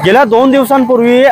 गेल्या 2 दिवसांपूर्वी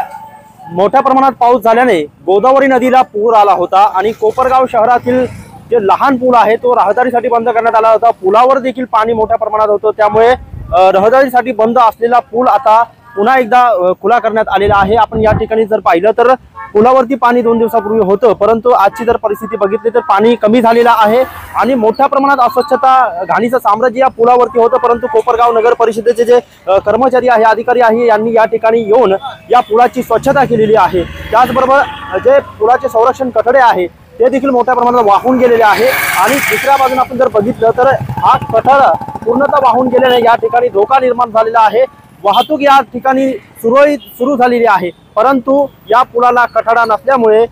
मोठ्या प्रमाणात पाऊस झाल्याने गोदावरी नदीला पूर आला होता आणि कोपरगाव शहरातील जे लहान पूल आहे तो रहदारीसाठी बंद करण्यात आला होता। पुलावर देखील पाणी मोठ्या प्रमाणात होतं, त्यामुळे रहदारीसाठी बंद असलेला पूल आता पुन्हा एकदा खुला करण्यात आलेला आहे। आपण या ठिकाणी जर पाहिलं तर पुलावरती पाणी 2 दिवसापूर्वी होतं, परंतु आजची जर परिस्थिती बघितली तर पाणी कमी झालेलं आहे आणि मोठ्या प्रमाणात अस्वच्छता घाणीचं साम्राज्य या पुलावरती होतं। परंतु कोपरगाव नगर परिषदेचे जे कर्मचारी आहे, अधिकारी आहे, यांनी या ठिकाणी येऊन या पुलाची स्वच्छता केलेली आहे। त्याचबरोबर जे पुलाचे संरक्षण कठडे आहे ते देखील मोठ्या प्रमाणात वाहून गेलेले आहे आणि दुसऱ्या बाजूने आपण जर बघितलं तर हा कठड पूर्णतः वाहून गेल्याने या ठिकाणी धोका निर्माण झालेला आहे। वाहतूक या ठिकाणी सुरू झालेली आहे, परंतु या पुलाला कठडा नसल्यामुळे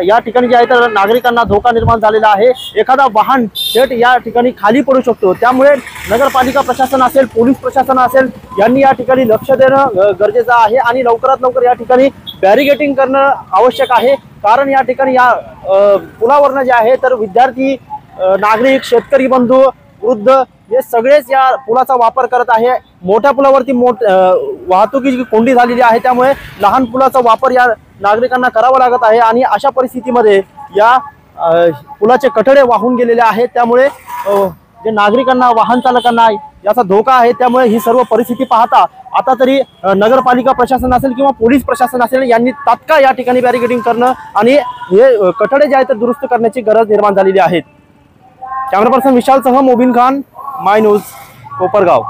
या ठिकाणी जे आहे तर नागरिकांना धोका निर्माण झालेला आहे। एखादा वाहन थेट या ठिकाणी खाली पडू शकतो, त्यामुळे नगरपालिका प्रशासन असेल, पोलीस प्रशासन असेल, यांनी या ठिकाणी लक्ष देणं गरजेचं आहे आणि लवकरात लवकर या ठिकाणी बॅरिगेटिंग करणं आवश्यक आहे। कारण या ठिकाणी या पुलावरनं जे आहे तर विद्यार्थी, नागरिक, शेतकरी बंधू, वृद्ध हे सगळेच या पुलाचा वापर करत आहे। मोठ्या पुलावरती वाहतुकीची कोंडी झालेली आहे, त्यामुळे लहान पुलाचा वापर या नागरिकांना करावा लागत आहे आणि अशा परिस्थितीमध्ये या पुलाचे कठडे वाहून गेलेले आहेत, त्यामुळे जे नागरिकांना, वाहन चालकांना याचा धोका आहे। त्यामुळे ही सर्व परिस्थिती पाहता आता तरी नगरपालिका प्रशासन असेल किंवा पोलीस प्रशासन असेल यांनी तात्काळ या ठिकाणी बॅरिगेडिंग करणं आणि हे कठडे जे आहेत ते दुरुस्त करण्याची गरज निर्माण झालेली आहे। कॅमेरा पर्सन विशाल सह मोबिन खान, माय न्यूज, कोपरगाव।